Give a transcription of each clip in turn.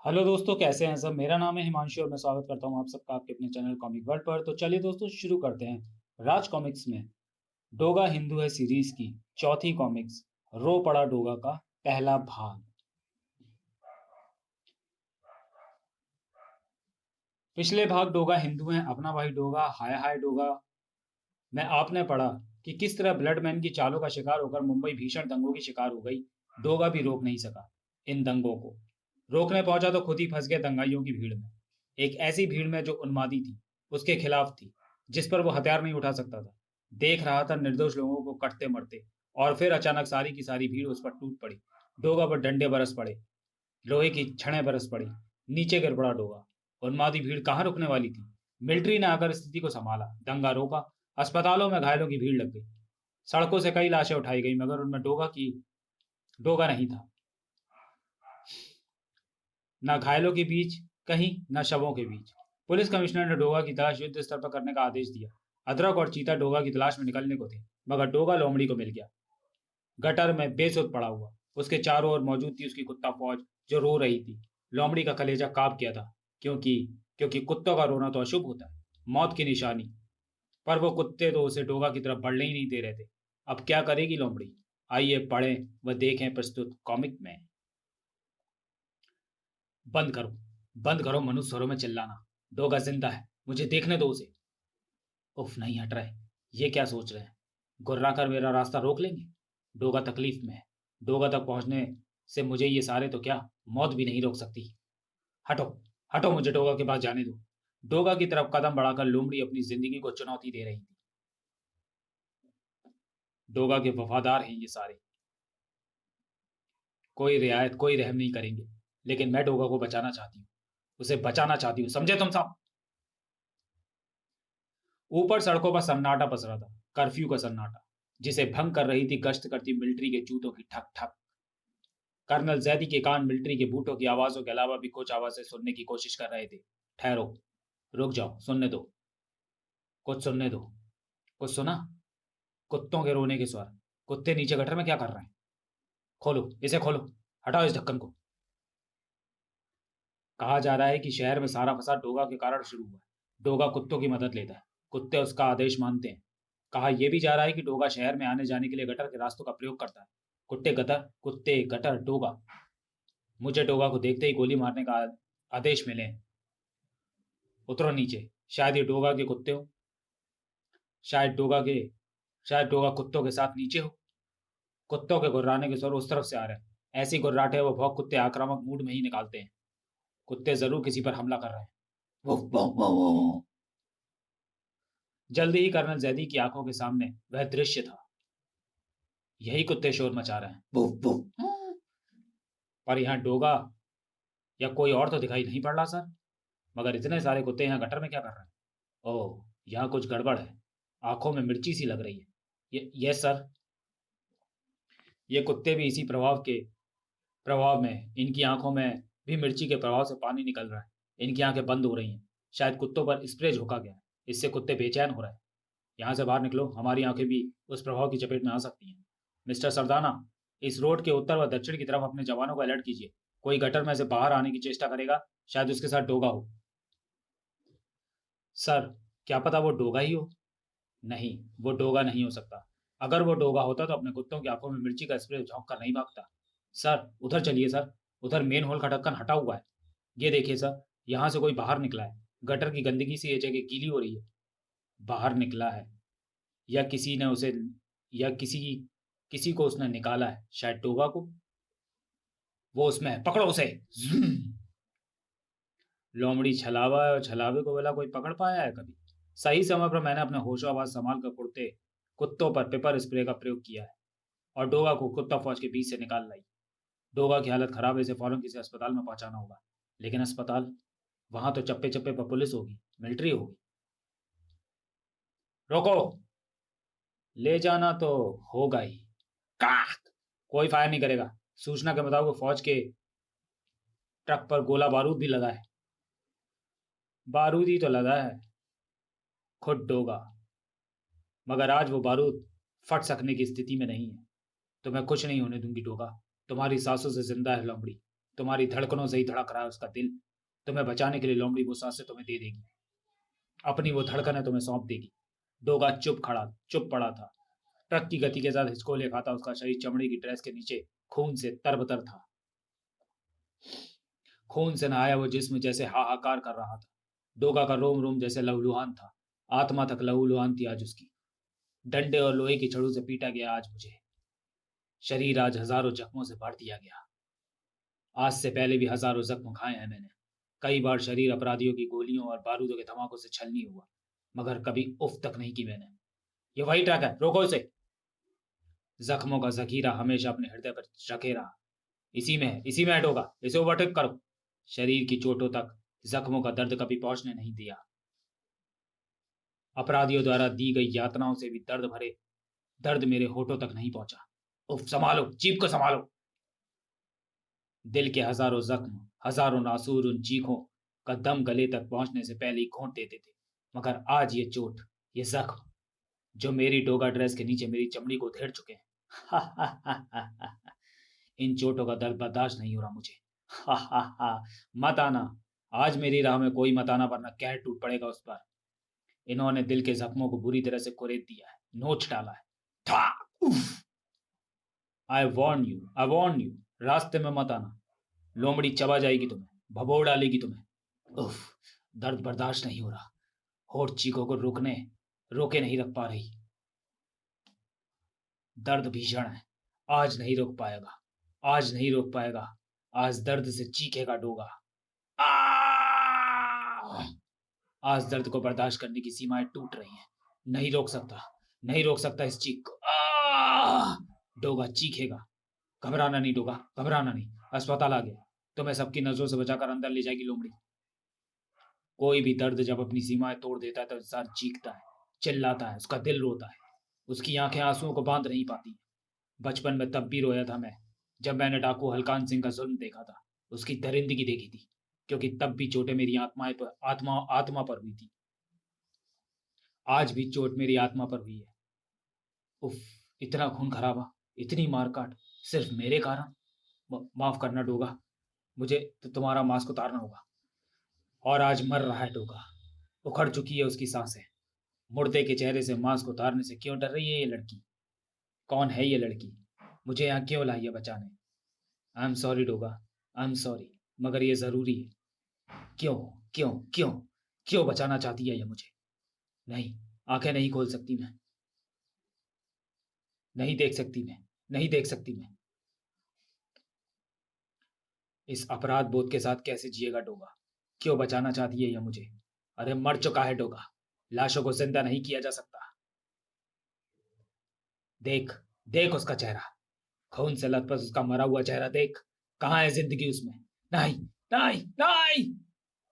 Hello दोस्तों, कैसे हैं सब। मेरा नाम है हिमांशु और मैं स्वागत करता हूं आप सबका आपके अपने चैनल कॉमिक वर्ल्ड पर। तो चलिए दोस्तों, शुरू करते हैं राज कॉमिक्स में डोगा हिंदू है सीरीज की चौथी कॉमिक्स रो पड़ा डोगा का पहला भाग। पिछले भाग डोगा हिंदू है अपना भाई डोगा हाय हाय डोगा में आपने पढ़ा कि किस तरह ब्लडमैन की चालों का शिकार होकर मुंबई भीषण दंगों की शिकार हो गई। डोगा भी रोक नहीं सका इन दंगों को। रोकने पहुंचा तो खुद ही फंस गया दंगाइयों की भीड़ में, एक ऐसी भीड़ में जो उन्मादी थी, उसके खिलाफ थी, जिस पर वो हथियार नहीं उठा सकता था। देख रहा था निर्दोष लोगों को कटते मरते, और फिर अचानक सारी की सारी भीड़ उस पर टूट पड़ी। डोगा पर डंडे बरस पड़े, लोहे की छड़ें बरस पड़ी, नीचे गिर पड़ा डोगा। उन्मादी भीड़ कहाँ रुकने वाली थी। मिलिट्री ने आकर स्थिति को संभाला, दंगा रोका। अस्पतालों में घायलों की भीड़ लग गई। सड़कों से कई लाशें उठाई गई, मगर उनमें डोगा नहीं था। न घायलों के बीच कहीं, न शवों के बीच। पुलिस कमिश्नर ने डोगा की तलाश युद्ध स्तर पर करने का आदेश दिया। अदरक और चीता डोगा की तलाश में निकलने को थे, मगर डोगा लोमड़ी को मिल गया, गटर में बेसुध पड़ा हुआ। उसके चारों ओर मौजूद थी उसकी कुत्ता फौज, जो रो रही थी। लोमड़ी का कलेजा कांप गया था, क्योंकि क्योंकि कुत्तों का रोना तो अशुभ होता है, मौत की निशानी। पर वो कुत्ते तो उसे डोगा की तरफ बढ़ने ही नहीं दे रहे थे। अब क्या करेगी लोमड़ी? आइए पढ़ें व देखें प्रस्तुत कॉमिक में। बंद करो, बंद करो मनुष्य स्वरों में चिल्लाना। डोगा जिंदा है, मुझे देखने दो उसे। उफ, नहीं हट रहे। ये क्या सोच रहे हैं? गुर्रा कर मेरा रास्ता रोक लेंगे? डोगा तकलीफ में है। डोगा तक पहुंचने से मुझे ये सारे तो क्या, मौत भी नहीं रोक सकती। हटो, हटो, मुझे डोगा के पास जाने दो। डोगा की तरफ कदम बढ़ाकर लोमड़ी अपनी जिंदगी को चुनौती दे रही थी। डोगा के वफादार हैं ये सारे, कोई रियायत कोई रहम नहीं करेंगे। लेकिन मैं डोगा को बचाना चाहती हूँ, उसे बचाना चाहती हूँ, समझे तुम सब? ऊपर सड़कों पर सन्नाटा पसरा था, कर्फ्यू का सन्नाटा, जिसे भंग कर रही थी गश्त करती मिलिट्री के जूतों की ठक ठक। कर्नल जैदी के कान मिलिट्री के बूटों की आवाजों के अलावा भी कुछ आवाजें सुनने की कोशिश कर रहे थे। ठहरो, रुक जाओ, सुनने दो, कुछ सुनने दो। कुछ सुना? कुत्तों के रोने के स्वर। कुत्ते नीचे गटर में क्या कर रहे हैं? खोलो, इसे खोलो, हटाओ इस ढक्कन को। कहा जा रहा है कि शहर में सारा फसाद डोगा के कारण शुरू हुआ है। डोगा कुत्तों की मदद लेता है, कुत्ते उसका आदेश मानते हैं। कहा यह भी जा रहा है कि डोगा शहर में आने जाने के लिए गटर के रास्तों का प्रयोग करता है। कुत्ते गटर डोगा। मुझे डोगा को देखते ही गोली मारने का आदेश मिले हैं। उतरो नीचे। शायद ये डोगा के कुत्ते हो। शायद डोगा के शायद डोगा कुत्तों के साथ नीचे हो। कुत्तों के गुर्राने के स्वर उस तरफ से आ रहे हैं। ऐसी गुर्राटे वो भौंक कुत्ते आक्रामक मूड में ही निकालते हैं। कुत्ते जरूर किसी पर हमला कर रहे हैं। Woof, woof, woof, woof. जल्दी ही कर्नल जैदी की आंखों के सामने वह दृश्य था। यही कुत्ते शोर मचा रहे हैं, वुफ, वुफ। पर यहाँ डोगा या कोई और तो दिखाई नहीं पड़ रहा सर। मगर इतने सारे कुत्ते यहाँ गटर में क्या कर रहे हैं? ओह, यहाँ कुछ गड़बड़ है। आंखों में मिर्ची सी लग रही है। ये सर, ये कुत्ते भी इसी प्रभाव में, इनकी आंखों में भी मिर्ची के प्रभाव से पानी निकल रहा है। इनकी आंखें बंद हो रही हैं। शायद कुत्तों पर स्प्रे झोंका गया है, इससे कुत्ते बेचैन हो रहे हैं। यहाँ से बाहर निकलो, हमारी आंखें भी उस प्रभाव की चपेट में आ सकती हैं। मिस्टर सरदाना, इस रोड के उत्तर व दक्षिण की तरफ अपने जवानों को अलर्ट कीजिए। कोई गटर में से बाहर आने की चेष्टा करेगा, शायद उसके साथ डोगा हो। सर, क्या पता वो डोगा ही हो। नहीं, वो डोगा नहीं हो सकता। अगर वो डोगा होता तो अपने कुत्तों की आंखों में मिर्ची का स्प्रे झोंक कर नहीं भागता। सर, उधर चलिए सर, उधर मेन होल का ढक्कन हटा हुआ है। ये देखिए सर, यहाँ से कोई बाहर निकला है। गटर की गंदगी से ये जगह गीली हो रही है। बाहर निकला है, या किसी ने उसे या किसी को उसने निकाला है, शायद डोगा को। वो उसमें है, पकड़ो उसे। लोमड़ी छलावा है और छलावे को बोला कोई पकड़ पाया है कभी? सही समय पर मैंने अपने होशो आवाज संभाल कर कुत्तों पर पेपर स्प्रे का प्रयोग किया है, और डोगा को कुत्ता फौज के बीच से निकाल लाई। डोगा की हालत खराब है, इसे फौरन किसी अस्पताल में पहुंचाना होगा। लेकिन अस्पताल? वहां तो चप्पे चप्पे पर पुलिस होगी, मिलिट्री होगी। रोको, ले जाना तो होगा ही। काक! कोई फायर नहीं करेगा। सूचना के मुताबिक फौज के ट्रक पर गोला बारूद भी लगा है। बारूद ही तो लगा है, खुद डोगा। मगर आज वो बारूद फट सकने की स्थिति में नहीं है। तो मैं कुछ नहीं होने दूंगी डोगा। तुम्हारी सांसों से जिंदा है लोमड़ी। तुम्हारी धड़कनों से ही धड़क रहा है उसका दिल। तुम्हें बचाने के लिए लोमड़ी वो सांसें तुम्हें दे देगी, अपनी वो धड़कनें तुम्हें सौंप देगी। डोगा चुप पड़ा था। ट्रक की गति के साथ हिचकोले खाता उसका शरीर चमड़े की ड्रेस के नीचे खून से तरबतर था। खून से नहाया वो जिस्म जैसे हाहाकार कर रहा था। डोगा का रोम रोम जैसे लहूलुहान था, आत्मा तक लहूलुहान थी आज उसकी। डंडे और लोहे की छड़ों से पीटा गया आज मुझे, शरीर आज हजारों जख्मों से भर दिया गया। आज से पहले भी हजारों जख्म खाए हैं मैंने। कई बार शरीर अपराधियों की गोलियों और बारूदों के धमाकों से छलनी हुआ, मगर कभी उफ तक नहीं की मैंने। ये वही ट्रक है, रोको इसे। जख्मों का जखीरा हमेशा अपने हृदय पर रखे रहा। इसी में है डोगा, इसे ओवरटेक करो। शरीर की चोटों तक जख्मों का दर्द कभी पहुंचने नहीं दिया। अपराधियों द्वारा दी गई यातनाओं से भी दर्द मेरे होठों तक नहीं पहुंचा। उफ, संभालो, जीप को संभालो। दिल के हजारों जख्म, हजारों नासूर उन चीखों का दम गले तक पहुंचने से पहले ही घोंट देते थे, मगर आज ये चोट, ये जख्म जो मेरी डोगा ड्रेस के नीचे मेरी चमड़ी को उधेड़ चुके हैं। इन चोटों का दर्द बर्दाश्त नहीं हो रहा मुझे। मत आना, आज मेरी राह में कोई मत आना, वरना कहर टूट पड़ेगा उस पर। इन्होंने दिल के जख्मों को बुरी तरह से कुरेद दिया है, नोच डाला है। आई वॉर्न यू, रास्ते में मत आना। लोमड़ी चबा जाएगी तुम्हें, भभोड़ डालेगी तुम्हें। उफ, दर्द बर्दाश्त नहीं हो रहा। होठ चीखों को रोके नहीं रख पा रही। दर्द भीषण है, आज नहीं रोक पाएगा। आज दर्द से चीखेगा डोगा। आज दर्द को बर्दाश्त करने की सीमाएं टूट रही हैं। नहीं रोक सकता इस चीख को। डोगा चीखेगा। घबराना नहीं डोगा, घबराना नहीं। अस्पताल आ गया, तुम्हें सबकी नजरों से बचाकर अंदर ले जाएगी लोमड़ी। कोई भी दर्द जब अपनी सीमाएं तोड़ देता है तो इंसान चीखता है, चिल्लाता है, उसका दिल रोता है, उसकी आंखें आंसुओं को बांध नहीं पाती। बचपन में तब भी रोया था मैं, जब मैंने डाकू हलकान सिंह का जुल्म देखा था, उसकी दरिंदगी देखी थी, क्योंकि तब भी चोटें मेरी आत्मा पर हुई थी। आज भी चोट मेरी आत्मा पर हुई है। उफ, इतना खून खराबा, इतनी मारकाट, सिर्फ मेरे कारण। माफ करना डोगा, मुझे तो तुम्हारा मास्क उतारना होगा। और आज मर रहा है डोगा, उखड़ चुकी है उसकी सांसें। मुर्दे के चेहरे से मास्क उतारने से क्यों डर रही है ये लड़की? कौन है ये लड़की? मुझे यहाँ क्यों लाई है बचाने? I am sorry Doga, I am sorry, मगर ये जरूरी है। क्यों क्यों क्यों क्यों बचाना चाहती है ये मुझे? नहीं, आंखें नहीं खोल सकती मैं, नहीं देख सकती मैं। इस अपराध बोध के साथ कैसे जिएगा डोगा? क्यों बचाना चाहती है ये मुझे? अरे मर चुका है डोगा, लाशों को जिंदा नहीं किया जा सकता। देख उसका चेहरा, खून से लथपथ उसका मरा हुआ चेहरा देख। कहाँ है जिंदगी उसमें? नहीं नहीं नहीं।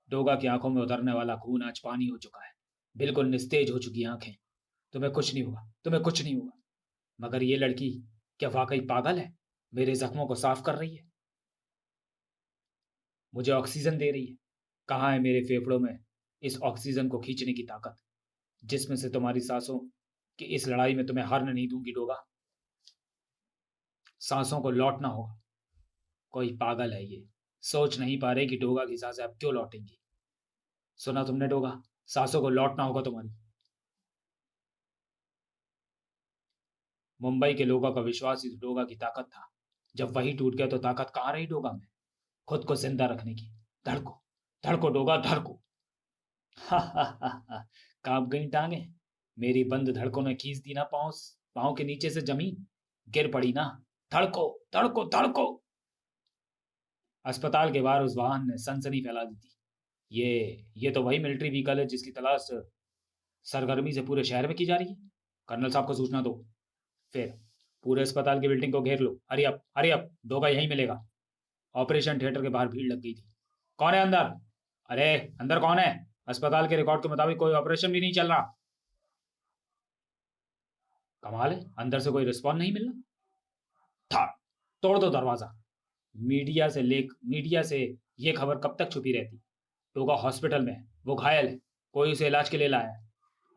डोगा की आंखों में उतरने वाला खून आज पानी हो चुका है, बिल्कुल निस्तेज हो चुकी आंखें। तुम्हें कुछ नहीं होगा। मगर ये लड़की क्या वाकई पागल है? मेरे जख्मों को साफ कर रही है, मुझे ऑक्सीजन दे रही है। कहाँ है मेरे फेफड़ों में इस ऑक्सीजन को खींचने की ताकत, जिसमें से तुम्हारी सांसों की इस लड़ाई में तुम्हें हारने नहीं दूंगी डोगा। सांसों को लौटना होगा। कोई पागल है ये, सोच नहीं पा रहे कि डोगा की सांसें अब क्यों लौटेंगी। सुना तुमने डोगा, सांसों को लौटना होगा तुम्हारी। मुंबई के लोगों का विश्वास ही डोगा की ताकत था। जब वही टूट गया तो ताकत कहाँ रही डोगा में, खुद को जिंदा रखने की। धड़को डोगा, धड़को। कांप गई टांगे, मेरी बंद धड़कों ने खींच दी ना पाँव के नीचे से जमीन, गिर पड़ी ना। धड़को। अस्पताल के बाहर उस वाहन ने सनसनी फैला दी थी। ये तो वही मिलिट्री व्हीकल है जिसकी तलाश सरगर्मी से पूरे शहर में की जा रही है। कर्नल साहब को सूचना दो, फिर पूरे अस्पताल की बिल्डिंग को घेर लो। हरी अप, डोगा यहीं मिलेगा। ऑपरेशन थिएटर के बाहर भीड़ लग गई थी। कौन है अंदर? अरे अंदर कौन है? अस्पताल के रिकॉर्ड के मुताबिक कोई ऑपरेशन भी नहीं चल रहा। कमाल है, अंदर से कोई रिस्पॉन्स नहीं मिल रहा। तोड़ दो दरवाजा। मीडिया से ये खबर कब तक छुपी रहती? डोगा हॉस्पिटल में है, वो घायल है, कोई उसे इलाज के लिए लाया है।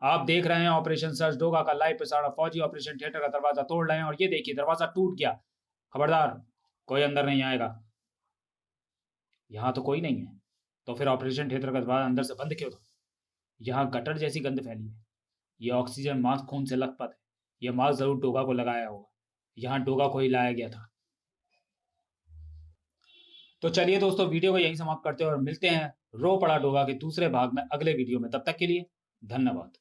आप देख रहे हैं ऑपरेशन सर्च डोगा का लाइव प्रसारण। फौजी ऑपरेशन थिएटर का दरवाजा तोड़ रहे हैं और ये देखिए दरवाजा टूट गया। खबरदार, कोई अंदर नहीं आएगा। यहाँ तो कोई नहीं है। तो फिर ऑपरेशन थिएटर का दरवाजा अंदर से बंद क्यों था? यहाँ गटर जैसी गंध फैली है। ये ऑक्सीजन मास्क खून से लथपथ है। ये मास्क जरूर डोगा को लगाया होगा। यहाँ डोगा को ही लाया गया था। तो चलिए दोस्तों, वीडियो को यहीं समाप्त करते हैं और मिलते हैं रो पड़ा डोगा के दूसरे भाग में अगले वीडियो में। तब तक के लिए धन्यवाद।